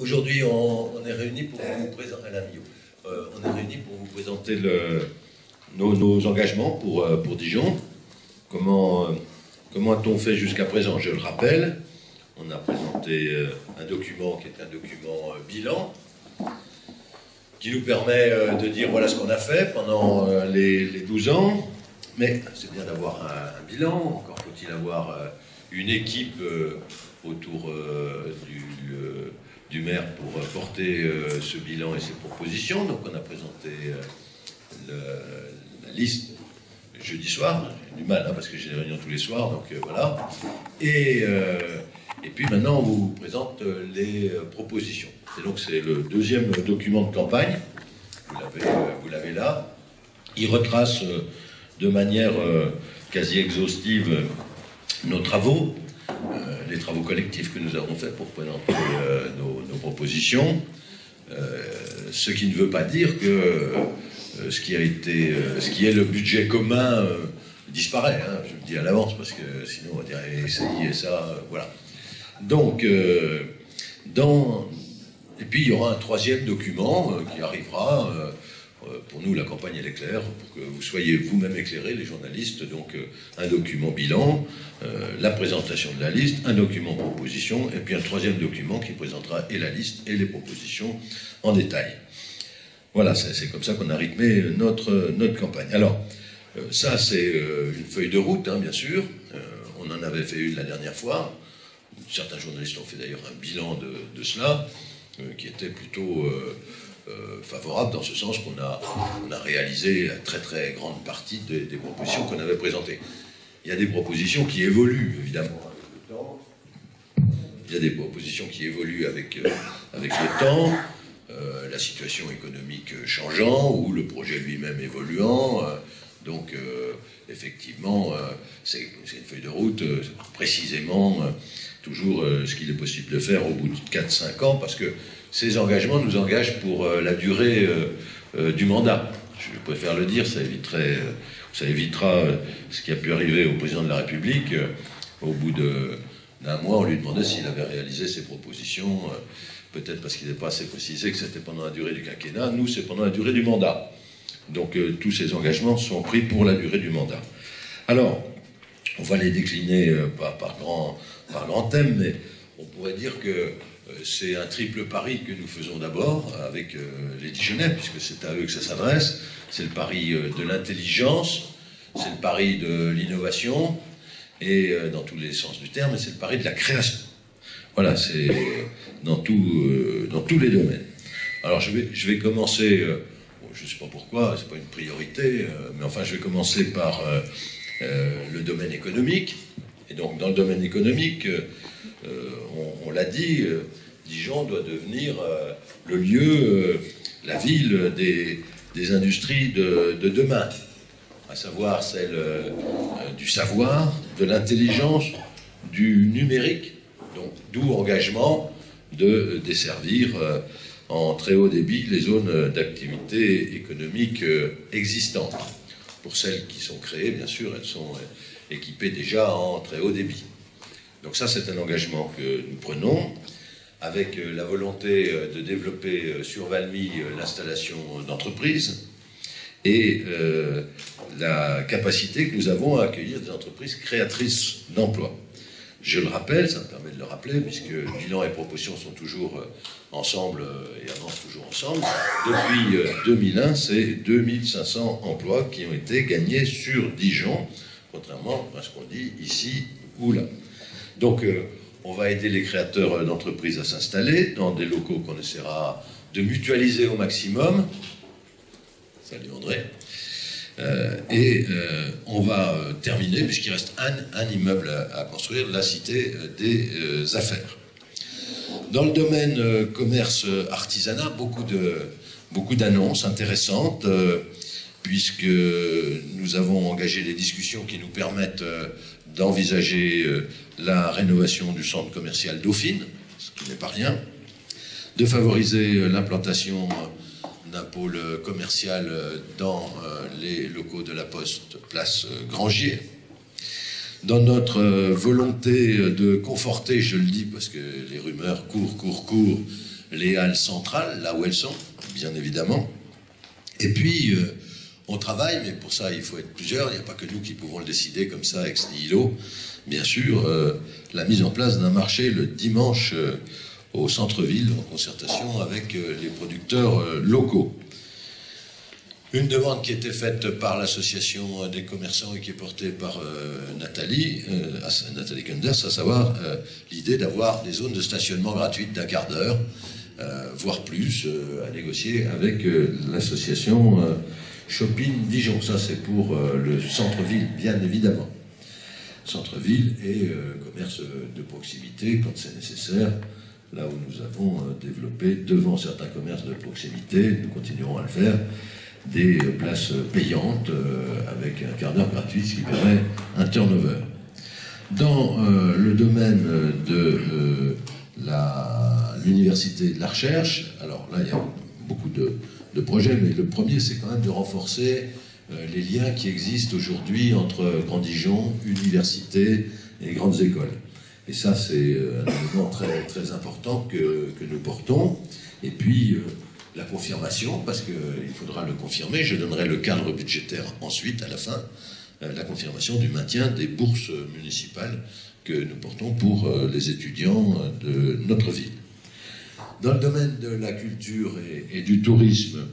Aujourd'hui, on est réunis pour vous présenter on est réunis pour vous présenter nos engagements pour Dijon. Comment a-t-on fait jusqu'à présent? Je le rappelle, on a présenté un document qui est un document bilan, qui nous permet de dire voilà ce qu'on a fait pendant les 12 ans. Mais c'est bien d'avoir un bilan, encore faut-il avoir une équipe autour du maire pour porter ce bilan et ses propositions. Donc on a présenté la liste jeudi soir, j'ai du mal parce que j'ai des réunions tous les soirs, donc voilà. Et puis maintenant on vous présente les propositions. Et donc c'est le deuxième document de campagne, vous l'avez là. Il retrace de manière quasi exhaustive nos travaux, les travaux collectifs que nous avons faits pour présenter nos propositions, ce qui ne veut pas dire que ce qui est le budget commun disparaît, hein, je le dis à l'avance, parce que sinon on va dire essayez ça, voilà. Donc, et puis il y aura un troisième document qui arrivera. Pour nous, la campagne elle est claire, pour que vous soyez vous-même éclairés, les journalistes. Donc, un document bilan, la présentation de la liste, un document proposition, et puis un troisième document qui présentera et la liste et les propositions en détail. Voilà, c'est comme ça qu'on a rythmé notre campagne. Alors, ça, c'est une feuille de route, hein, bien sûr. On en avait fait une la dernière fois. Certains journalistes ont fait d'ailleurs un bilan de cela, qui était plutôt favorable dans ce sens qu'on a réalisé la très très grande partie des propositions qu'on avait présentées. Il y a des propositions qui évoluent évidemment avec le temps. Il y a des propositions qui évoluent avec le temps, la situation économique changeant ou le projet lui-même évoluant. Donc effectivement, c'est une feuille de route précisément toujours ce qu'il est possible de faire au bout de 4-5 ans, parce que ces engagements nous engagent pour la durée du mandat. Je préfère le dire, ça évitera ce qui a pu arriver au président de la République. Au bout d'un mois, on lui demandait s'il avait réalisé ses propositions, peut-être parce qu'il n'est pas assez précisé que c'était pendant la durée du quinquennat. Nous, c'est pendant la durée du mandat. Donc tous ces engagements sont pris pour la durée du mandat. Alors, on va les décliner par grand thème, mais on pourrait dire que c'est un triple pari que nous faisons d'abord avec les Dijonnais, puisque c'est à eux que ça s'adresse. C'est le pari de l'intelligence, c'est le pari de l'innovation, et dans tous les sens du terme, c'est le pari de la création. Voilà, c'est dans tous les domaines. Alors je vais commencer, je ne sais pas pourquoi, c'est pas une priorité, mais enfin je vais commencer par le domaine économique. Et donc dans le domaine économique, on l'a dit, Dijon doit devenir le lieu, la ville des industries de demain, à savoir celle du savoir, de l'intelligence, du numérique, donc d'où engagement de desservir en très haut débit les zones d'activité économique existantes. Pour celles qui sont créées, bien sûr, elles sont équipées déjà en très haut débit. Donc ça, c'est un engagement que nous prenons, avec la volonté de développer sur Valmy l'installation d'entreprises et la capacité que nous avons à accueillir des entreprises créatrices d'emplois. Je le rappelle, ça me permet de le rappeler, puisque bilan et proposition sont toujours ensemble et avancent toujours ensemble. Depuis 2001, c'est 2500 emplois qui ont été gagnés sur Dijon, contrairement à ce qu'on dit ici ou là. Donc, on va aider les créateurs d'entreprises à s'installer dans des locaux qu'on essaiera de mutualiser au maximum. Salut André. On va terminer, puisqu'il reste un immeuble à construire, la Cité des Affaires. Dans le domaine commerce-artisanat, beaucoup d'annonces intéressantes, puisque nous avons engagé des discussions qui nous permettent d'envisager la rénovation du centre commercial Dauphine, ce qui n'est pas rien, de favoriser l'implantation d'un pôle commercial dans les locaux de la Poste, place Grangier. Dans notre volonté de conforter, je le dis parce que les rumeurs courent, les halles centrales, là où elles sont, bien évidemment. Et puis, on travaille, mais pour ça, il faut être plusieurs. Il n'y a pas que nous qui pouvons le décider comme ça, ex nihilo. Bien sûr, la mise en place d'un marché le dimanche au centre-ville, en concertation avec les producteurs locaux. Une demande qui était faite par l'association des commerçants et qui est portée par Nathalie Kunders, à savoir l'idée d'avoir des zones de stationnement gratuites d'un quart d'heure, voire plus, à négocier avec l'association Shopping Dijon. Ça, c'est pour le centre-ville, bien évidemment. Centre-ville et commerce de proximité, quand c'est nécessaire, là où nous avons développé devant certains commerces de proximité, nous continuerons à le faire, des places payantes avec un quart d'heure gratuit, ce qui permet un turnover. Dans le domaine de l'université de la recherche, alors là il y a beaucoup de projets, mais le premier c'est quand même de renforcer les liens qui existent aujourd'hui entre Grand Dijon, université et grandes écoles. Et ça c'est un élément très, très important que nous portons. Et puis la confirmation, parce qu'il faudra le confirmer, je donnerai le cadre budgétaire ensuite, à la fin, la confirmation du maintien des bourses municipales que nous portons pour les étudiants de notre ville. Dans le domaine de la culture et du tourisme,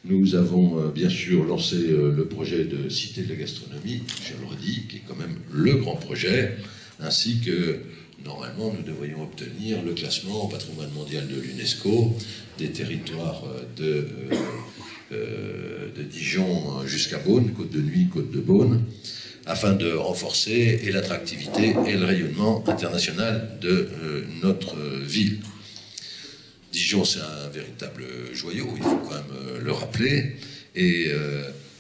nous avons bien sûr lancé le projet de Cité de la gastronomie, je le redis, qui est quand même le grand projet, ainsi que normalement nous devrions obtenir le classement au patrimoine mondial de l'UNESCO des territoires de Dijon jusqu'à Beaune, Côte de Nuit, Côte de Beaune, afin de renforcer et l'attractivité et le rayonnement international de notre ville. Dijon, c'est un véritable joyau, il faut quand même le rappeler, et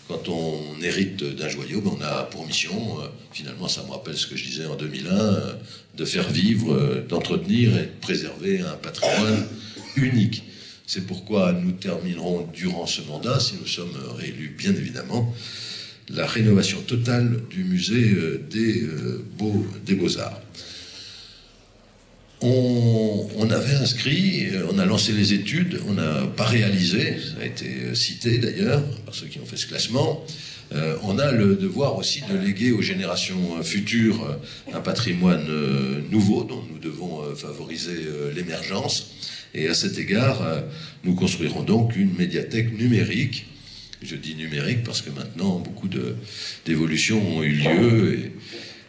quand on hérite d'un joyau, ben on a pour mission, finalement ça me rappelle ce que je disais en 2001, de faire vivre, d'entretenir et de préserver un patrimoine unique. C'est pourquoi nous terminerons durant ce mandat, si nous sommes réélus bien évidemment, la rénovation totale du musée des Beaux-Arts. On avait inscrit, on a lancé les études, on n'a pas réalisé, ça a été cité d'ailleurs par ceux qui ont fait ce classement. On a le devoir aussi de léguer aux générations futures un patrimoine nouveau dont nous devons favoriser l'émergence. Et à cet égard, nous construirons donc une médiathèque numérique. Je dis numérique parce que maintenant beaucoup d'évolutions ont eu lieu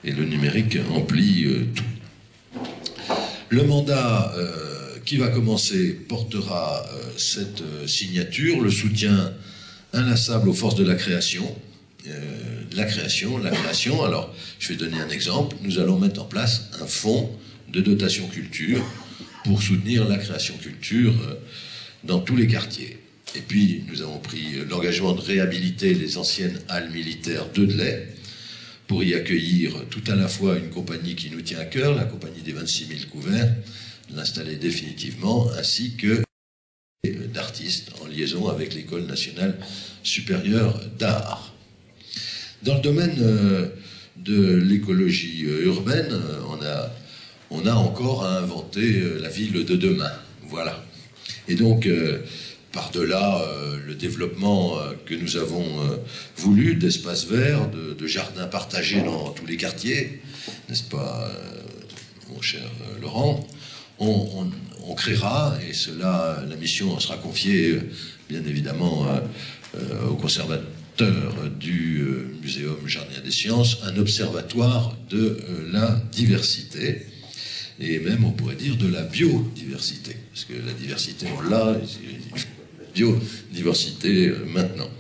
et le numérique emplit tout. Le mandat qui va commencer portera cette signature, le soutien inlassable aux forces de la création. La création. Alors, je vais donner un exemple. Nous allons mettre en place un fonds de dotation culture pour soutenir la création culture dans tous les quartiers. Et puis, nous avons pris l'engagement de réhabiliter les anciennes halles militaires de Delay pour y accueillir tout à la fois une compagnie qui nous tient à cœur, la compagnie des 26 000 couverts, l'installer définitivement, ainsi que d'artistes en liaison avec l'École nationale supérieure d'art. Dans le domaine de l'écologie urbaine, on a encore à inventer la ville de demain. Voilà. Et donc, par-delà le développement que nous avons voulu d'espaces verts, de jardins partagés dans tous les quartiers, n'est-ce pas, mon cher Laurent, on créera, et cela, la mission sera confiée bien évidemment au conservateur du Muséum Jardin des Sciences, un observatoire de la diversité, et même on pourrait dire de la biodiversité, parce que la diversité on l'a, biodiversité maintenant.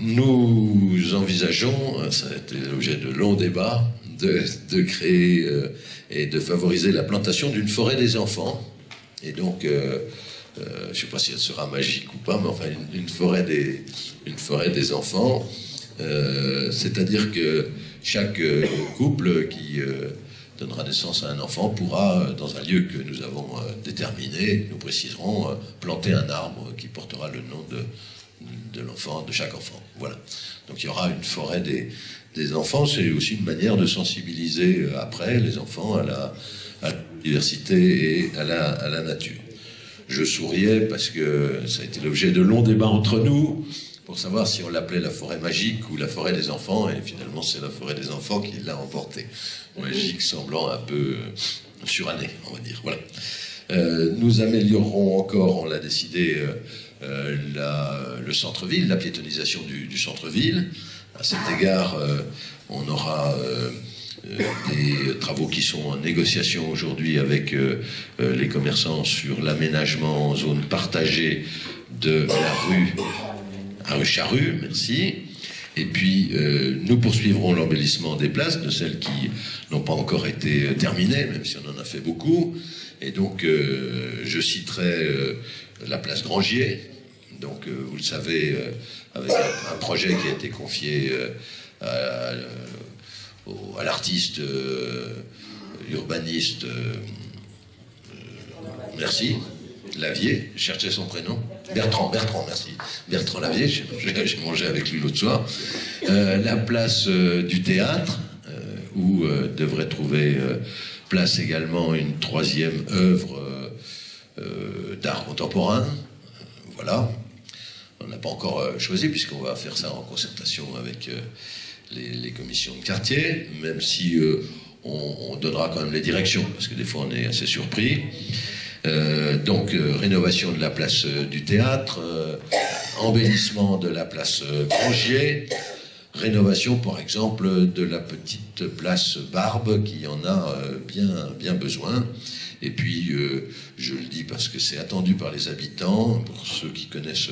Nous envisageons, ça a été l'objet de longs débats, de créer et de favoriser la plantation d'une forêt des enfants. Et donc, je ne sais pas si elle sera magique ou pas, mais enfin, une forêt des enfants, c'est-à-dire que chaque couple qui donnera naissance à un enfant pourra, dans un lieu que nous avons déterminé, nous préciserons, planter un arbre qui portera le nom de l'enfant, de chaque enfant. Voilà. Donc il y aura une forêt des enfants. C'est aussi une manière de sensibiliser après les enfants à la diversité et à la nature. Je souriais parce que ça a été l'objet de longs débats entre nous pour savoir si on l'appelait la forêt magique ou la forêt des enfants, et finalement c'est la forêt des enfants qui l'a emporté. Magique semblant un peu suranné, on va dire. Voilà. Nous améliorerons encore, on l'a décidé, le centre-ville, la piétonisation du centre-ville. À cet égard, on aura des travaux qui sont en négociation aujourd'hui avec les commerçants sur l'aménagement en zone partagée de la rue Charrue, merci. Et puis, nous poursuivrons l'embellissement des places, de celles qui n'ont pas encore été terminées, même si on en a fait beaucoup. Et donc, je citerai la place Grangier. Donc, vous le savez, avec un projet qui a été confié à l'artiste urbaniste, merci, Lavier, je cherchais son prénom, Bertrand, merci, Bertrand Lavier, j'ai mangé avec lui l'autre soir, la place du théâtre, où devrait trouver place également une troisième œuvre d'art contemporain, voilà. On n'a pas encore choisi, puisqu'on va faire ça en concertation avec les commissions de quartier, même si on donnera quand même les directions, parce que des fois on est assez surpris. Donc, rénovation de la place du théâtre, embellissement de la place Grangier, rénovation, par exemple, de la petite place Barbe, qui en a bien besoin. Et puis, je le dis parce que c'est attendu par les habitants, pour ceux qui connaissent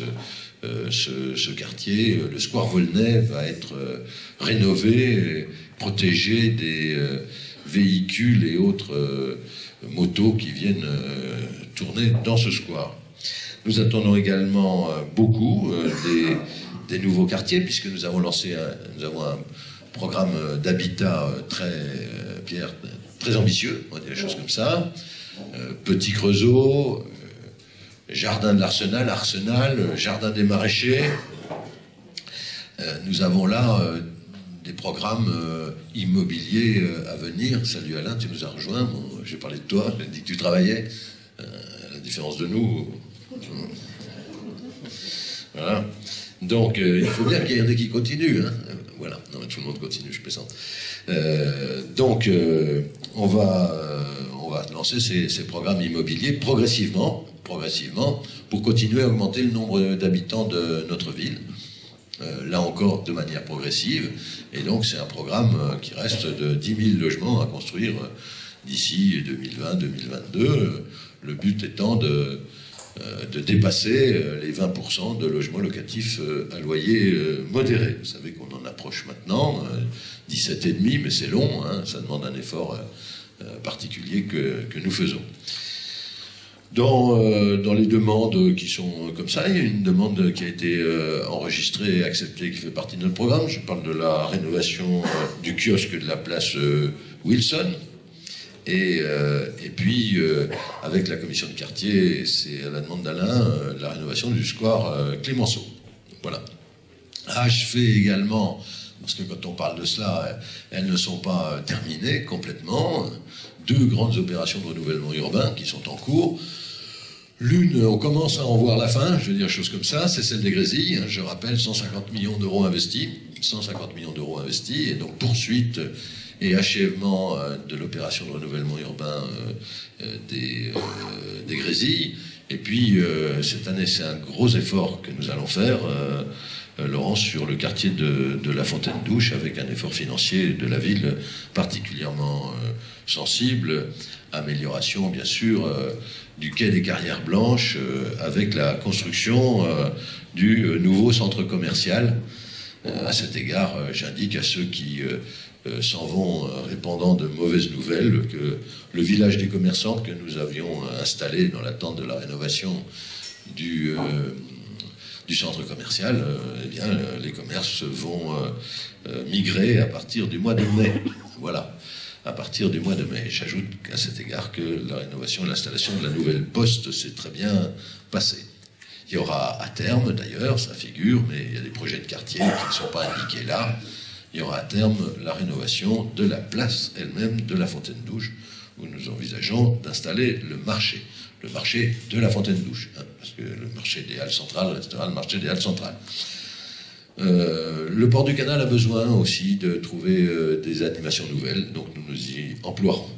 ce quartier, le square Volnay va être rénové, protégé des véhicules et autres motos qui viennent tourner dans ce square. Nous attendons également beaucoup des nouveaux quartiers, puisque nous avons lancé un programme d'habitat très ambitieux, on va dire des choses comme ça. Petit Creusot, Jardin de l'Arsenal, Jardin des Maraîchers. Nous avons là des programmes immobiliers à venir. Salut Alain, tu nous as rejoints. Bon, j'ai parlé de toi, j'ai dit que tu travaillais. À la différence de nous. Voilà. Donc, il faut bien qu'il y en ait qui continuent. Hein. Voilà. Non, mais tout le monde continue, je plaisante. Donc, on va lancer ces programmes immobiliers progressivement, pour continuer à augmenter le nombre d'habitants de notre ville. Là encore, de manière progressive. Et donc, c'est un programme qui reste de 10 000 logements à construire d'ici 2020-2022. Le but étant de dépasser les 20% de logements locatifs à loyer modéré. Vous savez qu'on en approche maintenant, 17,5, mais c'est long, hein, ça demande un effort particulier que nous faisons. Dans les demandes qui sont comme ça, il y a une demande qui a été enregistrée et acceptée, qui fait partie de notre programme. Je parle de la rénovation du kiosque de la place Wilson. Et puis, avec la commission de quartier, c'est à la demande d'Alain, la rénovation du square Clémenceau. Voilà. Achevé également, parce que quand on parle de cela, elles ne sont pas terminées complètement. 2 grandes opérations de renouvellement urbain qui sont en cours. L'une, on commence à en voir la fin, je veux dire chose comme ça, c'est celle des Grésilles. Je rappelle, 150 millions d'euros investis. 150 millions d'euros investis, et donc poursuite et achèvement de l'opération de renouvellement urbain des Grésilles. Et puis, cette année, c'est un gros effort que nous allons faire, Laurent, sur le quartier de la Fontaine-Douche, avec un effort financier de la ville particulièrement sensible. Amélioration, bien sûr, du quai des Carrières Blanches, avec la construction du nouveau centre commercial. À cet égard, j'indique à ceux qui s'en vont répandant de mauvaises nouvelles que le village des commerçants que nous avions installé dans l'attente de la rénovation du centre commercial, eh bien, les commerces vont migrer à partir du mois de mai. Voilà, à partir du mois de mai. J'ajoute à cet égard que la rénovation et l'installation de la nouvelle poste s'est très bien passée. Il y aura à terme, d'ailleurs, ça figure, mais il y a des projets de quartier qui ne sont pas indiqués là, il y aura à terme la rénovation de la place elle-même de la Fontaine-Douche, où nous envisageons d'installer le marché de la Fontaine-Douche, hein, parce que le marché des Halles centrales restera le marché des Halles centrales. Le port du canal a besoin aussi de trouver des animations nouvelles, donc nous nous y emploierons.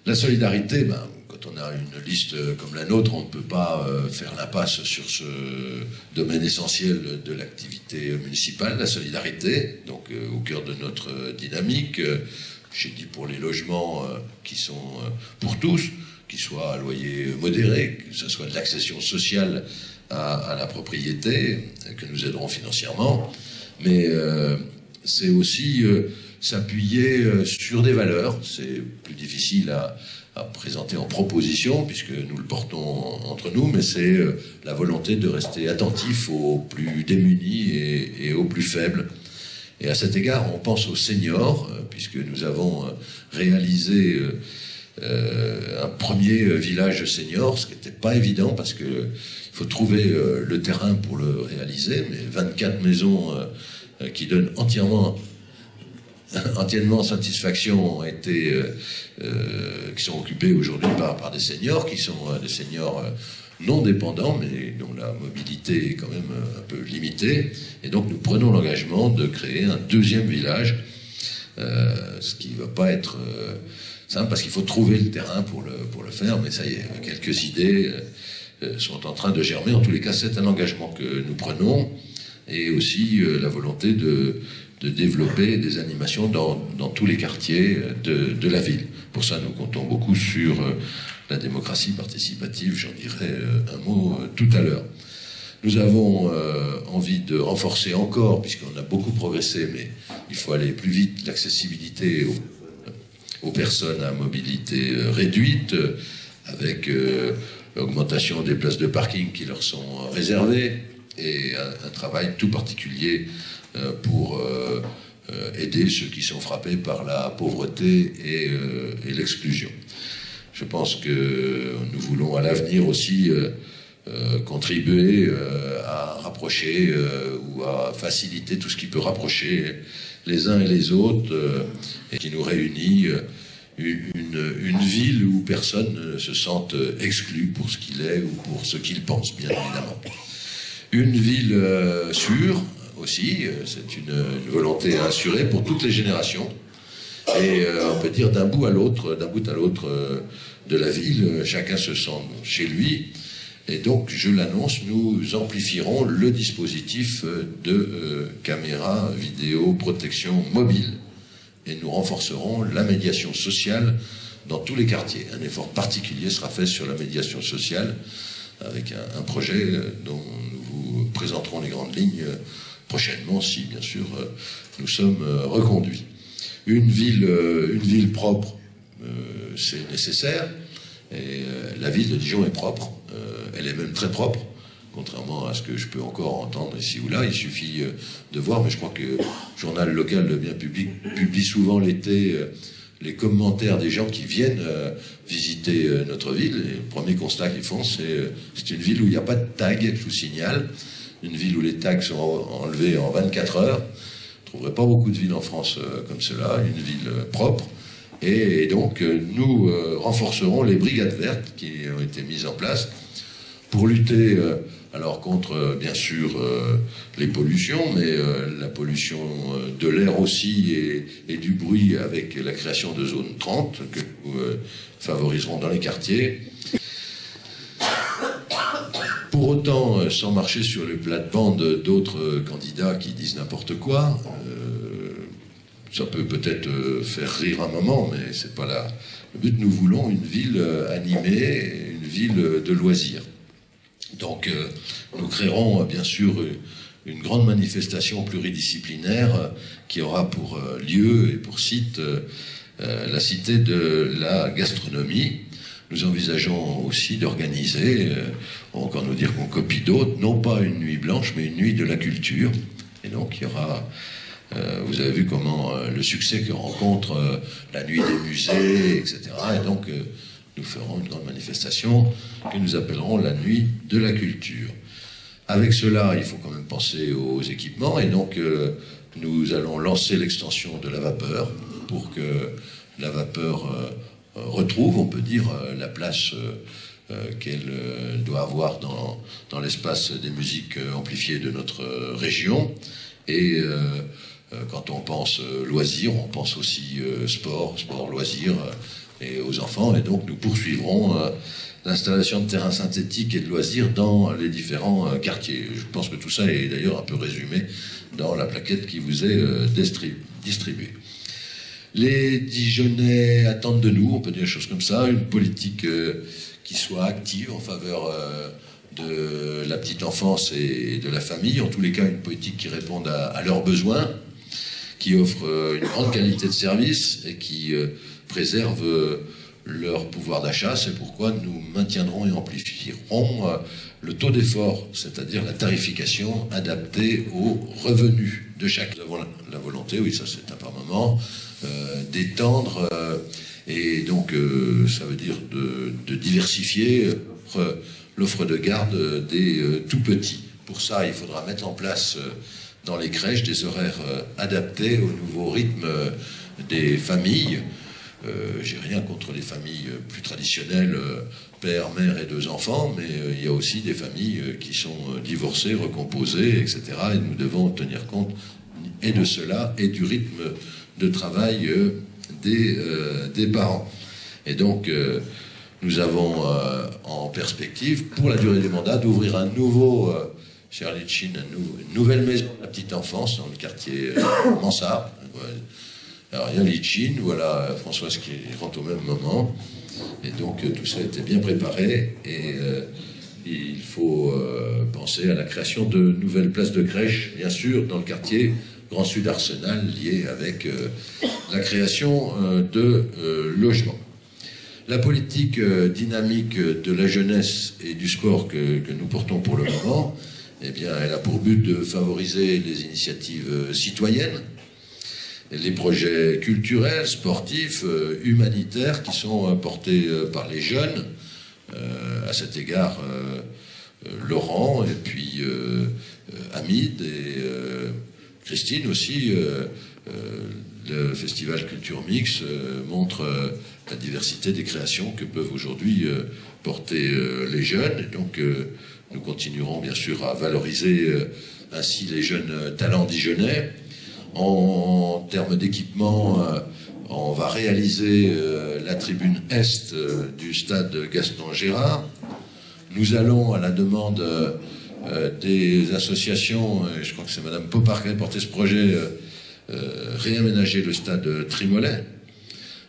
La solidarité, ben, quand on a une liste comme la nôtre, on ne peut pas faire l'impasse sur ce domaine essentiel de l'activité municipale, la solidarité, donc au cœur de notre dynamique. J'ai dit pour les logements qui sont pour tous, qui soient à loyer modéré, que ce soit de l'accession sociale à la propriété, que nous aiderons financièrement, mais c'est aussi s'appuyer sur des valeurs. C'est plus difficile à présenter en proposition, puisque nous le portons entre nous, mais c'est la volonté de rester attentif aux plus démunis et aux plus faibles. Et à cet égard, on pense aux seniors, puisque nous avons réalisé un premier village senior, ce qui n'était pas évident, parce qu'il faut trouver le terrain pour le réaliser, mais 24 maisons qui donnent entièrement satisfaction ont été, qui sont occupées aujourd'hui par des seniors, qui sont des seniors non dépendants, mais dont la mobilité est quand même un peu limitée. Et donc nous prenons l'engagement de créer un deuxième village, ce qui ne va pas être simple, parce qu'il faut trouver le terrain pour le faire, mais ça y est, quelques idées sont en train de germer. En tous les cas, c'est un engagement que nous prenons, et aussi la volonté de développer des animations dans tous les quartiers de la ville. Pour ça, nous comptons beaucoup sur la démocratie participative, j'en dirai un mot tout à l'heure. Nous avons envie de renforcer encore, puisqu'on a beaucoup progressé, mais il faut aller plus vite, l'accessibilité aux personnes à mobilité réduite, avec l'augmentation des places de parking qui leur sont réservées, et un travail tout particulier pour aider ceux qui sont frappés par la pauvreté et l'exclusion. Je pense que nous voulons à l'avenir aussi contribuer à rapprocher ou à faciliter tout ce qui peut rapprocher les uns et les autres et qui nous réunit une ville où personne ne se sente exclu pour ce qu'il est ou pour ce qu'il pense, bien évidemment. Une ville sûre aussi, c'est une volonté à assurer pour toutes les générations. Et on peut dire d'un bout à l'autre de la ville, chacun se sent chez lui. Et donc, je l'annonce, nous amplifierons le dispositif de caméra vidéo protection mobile. Et nous renforcerons la médiation sociale dans tous les quartiers. Un effort particulier sera fait sur la médiation sociale avec un projet dont nous vous présenterons les grandes lignes prochainement, si bien sûr nous sommes reconduits. Une ville propre, c'est nécessaire, et la ville de Dijon est propre, elle est même très propre, contrairement à ce que je peux encore entendre ici ou là. Il suffit de voir, mais je crois que le journal local, le Bien Public, publie souvent l'été les commentaires des gens qui viennent visiter notre ville. Et le premier constat qu'ils font, c'est une ville où il n'y a pas de tag, je vous signale, une ville où les tags sont enlevés en 24 heures. Je ne trouverai pas beaucoup de villes en France comme cela, une ville propre. Et donc, nous renforcerons les brigades vertes qui ont été mises en place pour lutter, alors contre, bien sûr, les pollutions, mais la pollution de l'air aussi et du bruit avec la création de zones 30 que nous favoriserons dans les quartiers. Pour autant, sans marcher sur le plate-bande d'autres candidats qui disent n'importe quoi, ça peut peut-être faire rire un moment, mais c'est pas là. Le but, nous voulons une ville animée, une ville de loisirs. Donc, nous créerons bien sûr une grande manifestation pluridisciplinaire qui aura pour lieu et pour site la cité de la gastronomie. Nous envisageons aussi d'organiser, on va encore nous dire qu'on copie d'autres, non pas une nuit blanche, mais une nuit de la culture. Et donc, il y aura... vous avez vu comment le succès que rencontre la nuit des musées, etc. Et donc, nous ferons une grande manifestation que nous appellerons la nuit de la culture. Avec cela, il faut quand même penser aux équipements, et donc nous allons lancer l'extension de la vapeur pour que la vapeur retrouve, on peut dire, la place qu'elle doit avoir dans l'espace des musiques amplifiées de notre région. Et quand on pense loisirs, on pense aussi sport, loisirs et aux enfants. Et donc nous poursuivrons l'installation de terrains synthétiques et de loisirs dans les différents quartiers. Je pense que tout ça est d'ailleurs un peu résumé dans la plaquette qui vous est distribuée. Les Dijonnais attendent de nous, on peut dire des choses comme ça, une politique qui soit active en faveur de la petite enfance et de la famille, en tous les cas une politique qui réponde à leurs besoins, qui offre une grande qualité de service et qui préserve leur pouvoir d'achat. C'est pourquoi nous maintiendrons et amplifierons le taux d'effort, c'est-à-dire la tarification adaptée aux revenus de chacun. Nous avons la volonté, oui, ça c'est un par moment, d'étendre et donc ça veut dire de diversifier l'offre de garde des tout-petits. Pour ça, il faudra mettre en place dans les crèches des horaires adaptés au nouveau rythme des familles. J'ai rien contre les familles plus traditionnelles, père, mère et 2 enfants, mais il y a aussi des familles qui sont divorcées, recomposées, etc. Et nous devons tenir compte et de cela et du rythme de travail des parents. Et donc, nous avons en perspective, pour la durée du mandat, d'ouvrir un nouveau, cher Litchin, une nouvelle maison de la petite enfance dans le quartier Mansart. Alors, il y a Litchin, voilà Françoise qui rentre au même moment. Et donc, tout ça a été bien préparé. Et il faut penser à la création de nouvelles places de crèche, bien sûr, dans le quartier Grand Sud Arsenal, lié avec la création de logements. La politique dynamique de la jeunesse et du sport que nous portons pour le moment, eh bien, elle a pour but de favoriser les initiatives citoyennes, les projets culturels, sportifs, humanitaires qui sont portés par les jeunes. À cet égard, Laurent et puis Hamid et Christine aussi, le festival Culture Mix montre la diversité des créations que peuvent aujourd'hui porter les jeunes. Et donc nous continuerons bien sûr à valoriser ainsi les jeunes talents dijonnais. En termes d'équipement, on va réaliser la tribune Est du stade Gaston Gérard. Nous allons, à la demande des associations, et je crois que c'est Madame Popard qui a porté ce projet, réaménager le stade Trimolet,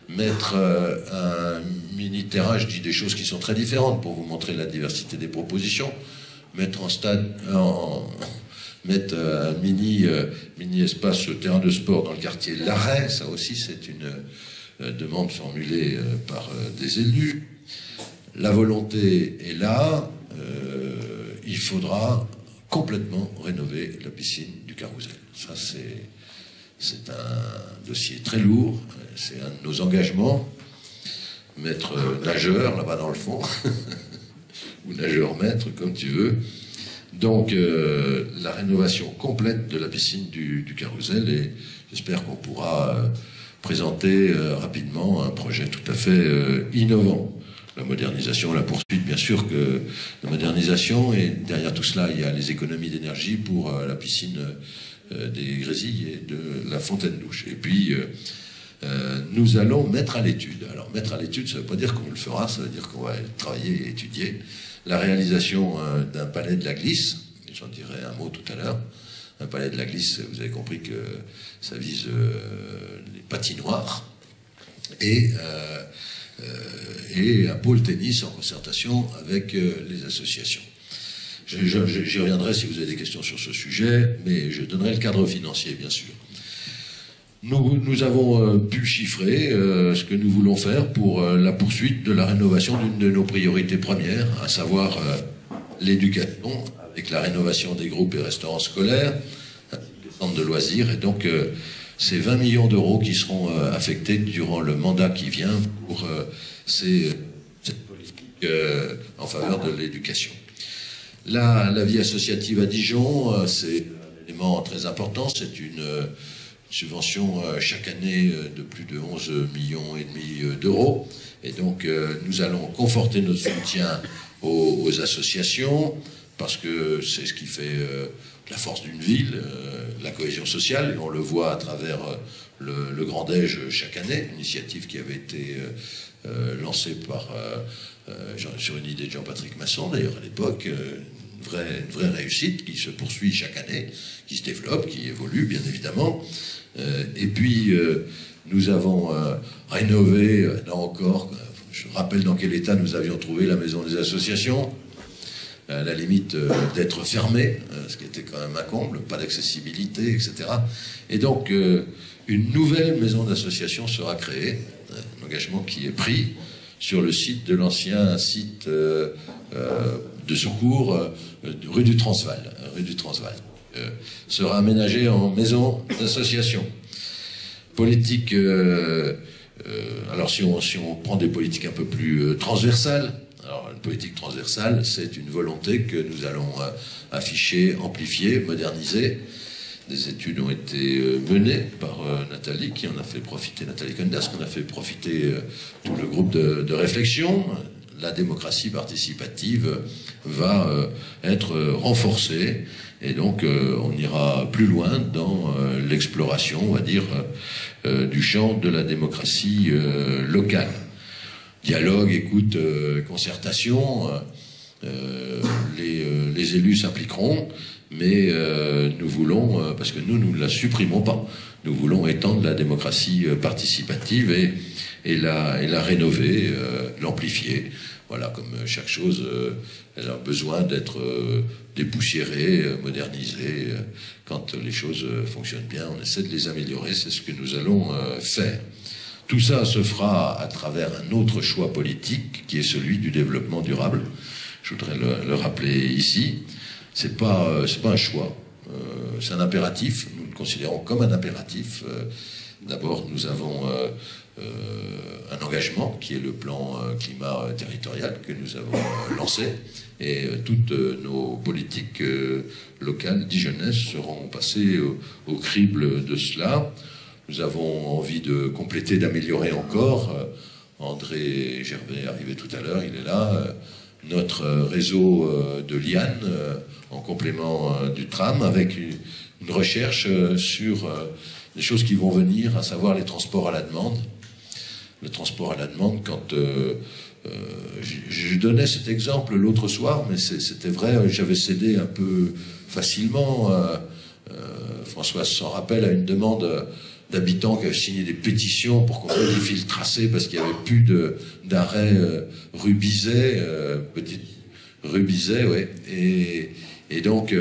mettre un mini-terrain, je dis des choses qui sont très différentes pour vous montrer la diversité des propositions, mettre mettre un mini-espace terrain de sport dans le quartier Larrey, ça aussi c'est une demande formulée par des élus. La volonté est là, il faudra complètement rénover la piscine du Carousel. Ça c'est un dossier très lourd, c'est un de nos engagements. Maître nageur là-bas dans le fond, ou nageur maître, comme tu veux. Donc la rénovation complète de la piscine du Carousel, et j'espère qu'on pourra présenter rapidement un projet tout à fait innovant. La modernisation, la poursuite, bien sûr que la modernisation, et derrière tout cela, il y a les économies d'énergie pour la piscine des Grésilles et de la Fontaine Douche. Et puis, nous allons mettre à l'étude. Alors, mettre à l'étude, ça ne veut pas dire qu'on le fera, ça veut dire qu'on va travailler et étudier la réalisation d'un palais de la glisse. J'en dirai un mot tout à l'heure. Un palais de la glisse, vous avez compris que ça vise les patinoires. Et un pôle tennis en concertation avec les associations. J'y reviendrai si vous avez des questions sur ce sujet, mais je donnerai le cadre financier, bien sûr. Nous avons pu chiffrer ce que nous voulons faire pour la poursuite de la rénovation d'une de nos priorités premières, à savoir l'éducation, avec la rénovation des groupes et restaurants scolaires, des centres de loisirs, et donc ces 20 millions d'euros qui seront affectés durant le mandat qui vient pour ces en faveur de l'éducation. La vie associative à Dijon, c'est un élément très important. C'est une subvention chaque année de plus de 11,5 millions d'euros. Et donc, nous allons conforter notre soutien aux associations, parce que c'est ce qui fait la force d'une ville, la cohésion sociale. Et on le voit à travers le Grand Déj chaque année, une initiative qui avait été lancée sur une idée de Jean-Patrick Masson, d'ailleurs, à l'époque. Une vraie réussite qui se poursuit chaque année, qui se développe, qui évolue, bien évidemment. Et puis, nous avons rénové, là encore, je rappelle dans quel état nous avions trouvé la maison des associations, à la limite d'être fermée, ce qui était quand même un comble, pas d'accessibilité, etc. Et donc, une nouvelle maison d'association sera créée, un engagement qui est pris sur le site de l'ancien site de secours rue du Transvaal. Sera aménagé en maison d'association. Politique, alors si on prend des politiques un peu plus transversales, alors une politique transversale, c'est une volonté que nous allons afficher, amplifier, moderniser. Des études ont été menées par Nathalie, qui en a fait profiter, Nathalie Kondas, qui en a fait profiter tout le groupe de réflexion. La démocratie participative va être renforcée, et donc on ira plus loin dans l'exploration, on va dire, du champ de la démocratie locale. Dialogue, écoute, concertation, les élus s'impliqueront, mais nous voulons, parce que nous ne la supprimons pas, nous voulons étendre la démocratie participative et la rénover, l'amplifier. Voilà, comme chaque chose, elle a besoin d'être dépoussiérée, modernisée. Quand les choses fonctionnent bien, on essaie de les améliorer, c'est ce que nous allons faire. Tout ça se fera à travers un autre choix politique, qui est celui du développement durable. Je voudrais le rappeler ici. C'est pas un choix, c'est un impératif. Nous le considérons comme un impératif. D'abord, nous avons un engagement qui est le plan climat territorial que nous avons lancé, et toutes nos politiques locales dijonnaises seront passées au crible de cela. Nous avons envie de compléter, d'améliorer encore. André Gerbet est arrivé tout à l'heure, il est là. Notre réseau de lianes en complément du tram, avec une recherche sur des choses qui vont venir, à savoir les transports à la demande. Le transport à la demande, quand je donnais cet exemple l'autre soir, mais c'était vrai, j'avais cédé un peu facilement. François s'en rappelle, à une demande d'habitants qui avaient signé des pétitions pour qu'on modifie le tracé parce qu'il n'y avait plus d'arrêt rue Bizet, petite rue Bizet, ouais. Et donc,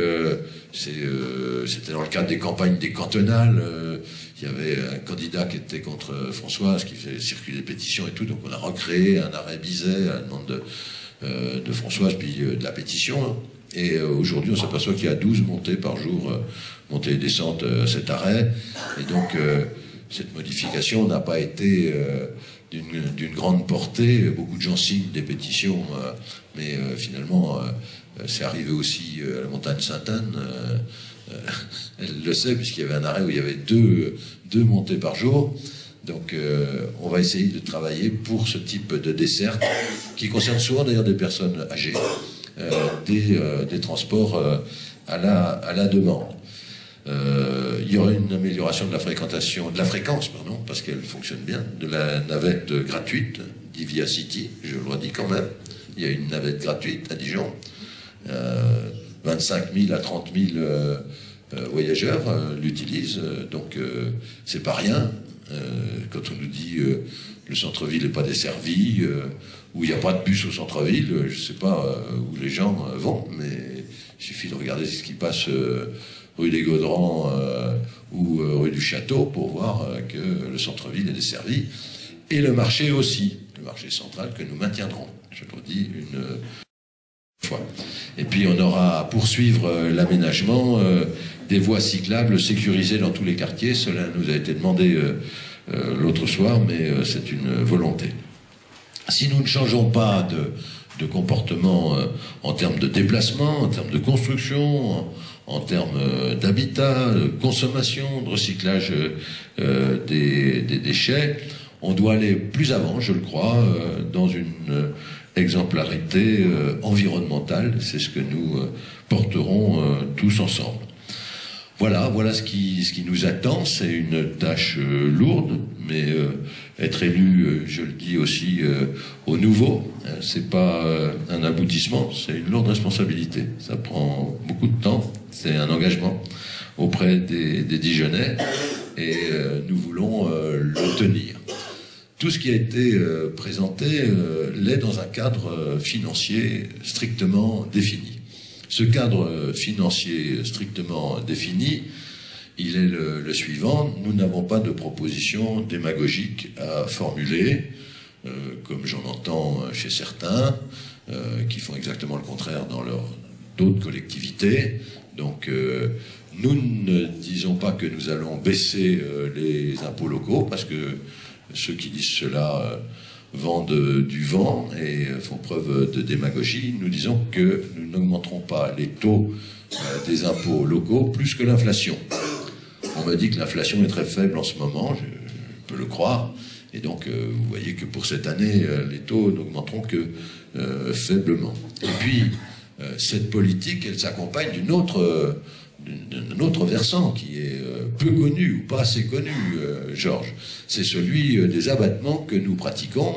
c'était dans le cadre des campagnes des cantonales. Il y avait un candidat qui était contre Françoise, qui faisait circuler des pétitions et tout. Donc, on a recréé un arrêt Bizet à la demande de Françoise, puis de la pétition. Hein. Et aujourd'hui, on s'aperçoit qu'il y a 12 montées par jour, montées et descentes à cet arrêt. Et donc, cette modification n'a pas été d'une grande portée. Beaucoup de gens signent des pétitions, mais finalement, c'est arrivé aussi à la montagne Sainte-Anne. Elle le sait, puisqu'il y avait un arrêt où il y avait deux montées par jour. Donc, on va essayer de travailler pour ce type de desserte, qui concerne souvent d'ailleurs des personnes âgées, des transports à la demande. Il y aura une amélioration de la fréquence, parce qu'elle fonctionne bien, de la navette gratuite d'Ivia City, je le redis quand même. Il y a une navette gratuite à Dijon. 25 000 à 30 000 voyageurs l'utilisent, donc c'est pas rien. Quand on nous dit le centre-ville n'est pas desservi, où il n'y a pas de bus au centre-ville, je ne sais pas où les gens vont, mais il suffit de regarder ce qui passe rue des Gaudrans ou rue du Château pour voir que le centre-ville est desservi, et le marché aussi, le marché central que nous maintiendrons, je le redis une fois. Et puis on aura à poursuivre l'aménagement des voies cyclables sécurisées dans tous les quartiers. Cela nous a été demandé l'autre soir, mais c'est une volonté. Si nous ne changeons pas de comportement en termes de déplacement, en termes de construction, en termes d'habitat, de consommation, de recyclage des déchets. On doit aller plus avant, je le crois, dans une exemplarité environnementale. C'est ce que nous porterons tous ensemble. Voilà ce qui nous attend. C'est une tâche lourde, mais être élu, je le dis aussi aux nouveaux, c'est pas un aboutissement, c'est une lourde responsabilité. Ça prend beaucoup de temps, c'est un engagement auprès des Dijonnais, et nous voulons le tenir. Tout ce qui a été présenté l'est dans un cadre financier strictement défini. Ce cadre financier strictement défini, il est le suivant. Nous n'avons pas de proposition démagogique à formuler, comme j'en entends chez certains, qui font exactement le contraire dans d'autres collectivités. Donc, nous ne disons pas que nous allons baisser les impôts locaux, parce que ceux qui disent cela vendent du vent et font preuve de démagogie. Nous disons que nous n'augmenterons pas les taux des impôts locaux plus que l'inflation. On me dit que l'inflation est très faible en ce moment, je peux le croire, et donc vous voyez que pour cette année, les taux n'augmenteront que faiblement. Et puis, cette politique, elle s'accompagne d'un autre versant qui est peu connu ou pas assez connu, Georges. C'est celui des abattements que nous pratiquons,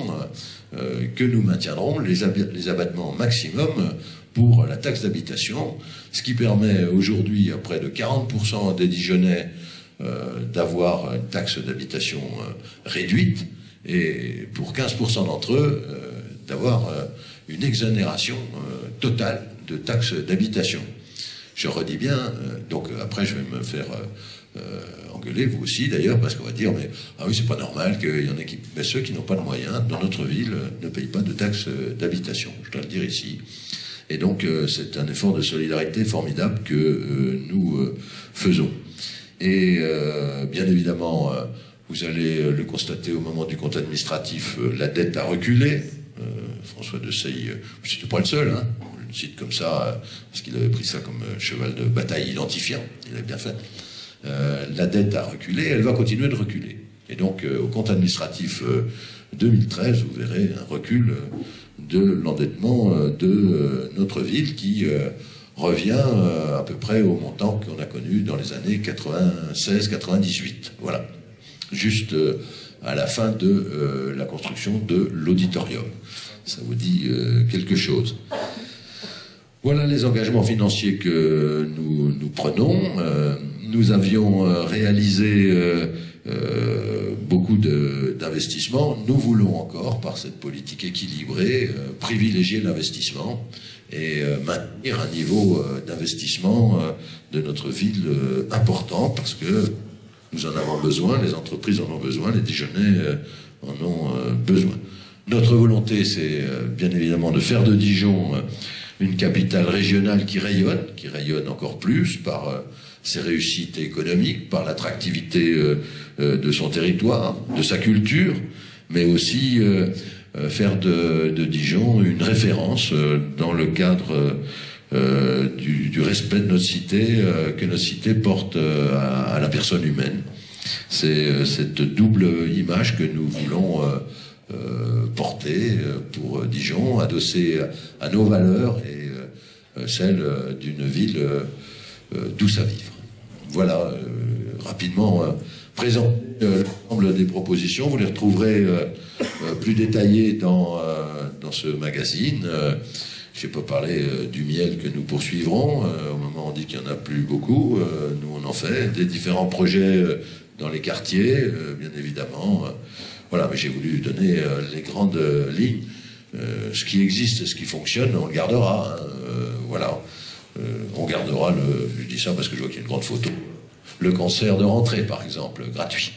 que nous maintiendrons, les abattements maximum pour la taxe d'habitation, ce qui permet aujourd'hui à près de 40% des Dijonnais d'avoir une taxe d'habitation réduite, et pour 15% d'entre eux d'avoir une exonération totale de taxe d'habitation. Je redis bien, donc après je vais me faire engueuler, vous aussi d'ailleurs, parce qu'on va dire, mais ah oui, c'est pas normal qu'il y en ait qui... Mais ceux qui n'ont pas de moyens, dans notre ville, ne payent pas de taxe d'habitation, je dois le dire ici. Et donc c'est un effort de solidarité formidable que nous faisons. Et bien évidemment, vous allez le constater au moment du compte administratif, la dette a reculé. François de Sey, c'était pas le seul, hein. Je le cite comme ça, parce qu'il avait pris ça comme cheval de bataille identifiant, il avait bien fait. La dette a reculé, elle va continuer de reculer. Et donc, au compte administratif 2013, vous verrez un recul de l'endettement de notre ville qui revient à peu près au montant qu'on a connu dans les années 96-98. Voilà. Juste à la fin de la construction de l'auditorium. Ça vous dit quelque chose. Voilà les engagements financiers que nous prenons. Nous avions réalisé beaucoup d'investissements. Nous voulons encore, par cette politique équilibrée, privilégier l'investissement et maintenir un niveau d'investissement de notre ville important, parce que nous en avons besoin, les entreprises en ont besoin, les Dijonnais en ont besoin. Notre volonté, c'est bien évidemment de faire de Dijon une capitale régionale qui rayonne encore plus par ses réussites économiques, par l'attractivité de son territoire, de sa culture, mais aussi faire de Dijon une référence dans le cadre du respect de notre cité, que notre cité porte à la personne humaine. C'est cette double image que nous voulons porter pour Dijon, adossée à nos valeurs et celle d'une ville douce à vivre. Voilà, rapidement présenter l'ensemble des propositions. Vous les retrouverez plus détaillées dans ce magazine. Je n'ai pas parlé du miel que nous poursuivrons. Au moment où on dit qu'il n'y en a plus beaucoup, nous on en fait. Des différents projets dans les quartiers, bien évidemment. Voilà, mais j'ai voulu donner les grandes lignes. Ce qui existe et ce qui fonctionne, on le gardera. Voilà. On gardera je dis ça parce que je vois qu'il y a une grande photo. Le concert de rentrée, par exemple, gratuit.